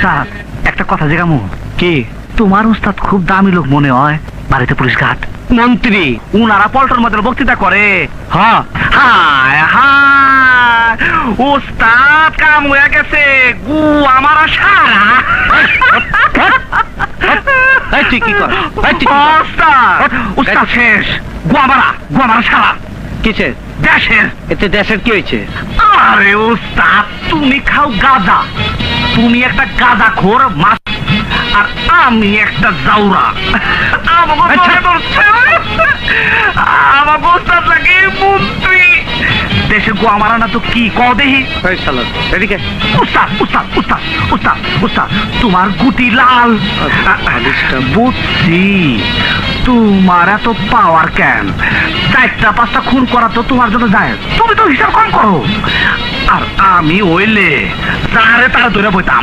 উস্তাদ একটা কথা জিগামু। কি? তোমার উস্তাদ খুব দামি লোক মনে হয়, বাড়িতে পুলিশ ঘাট মন্ত্রী? উনারা পল্টন মধ্যে বক্তৃতা করে। হ্যাঁ। হায় হায়, উস্তাদ কাম হয়ে গেছে, গু আমার সারা। এই তুই কি কর? এই তুই কি কর? উস্তাদ উস্তাদ শেষ, গুয়ামারা সারা। কিসের? দেশের। এতে দেশের কি হয়েছে? আরে উস্তাদ, তুমি খাও গাঁজা, তুমি একটা গাঁজা খোর মাছ, আর আমি একটা জাউরা। আমাকে ধরে ধরছে, আমাকে উস্তাদ লাগে মন্ত্রী। দেশে গোয়া মারা না তো কি ক দেহি। এই শালা, এদিকে। উস্তাদ উস্তাদ উস্তাদ উস্তাদ উস্তাদ, তোমার গুটি লাল। বুঝছি, তোমার এত পাওয়ার কেন? 4টা-5টা খুন করা তো তোমার জন্য যায়, তুমি তো হিসাব কম করো। আর আমি হইলে তারে তারা ধরে বইতাম।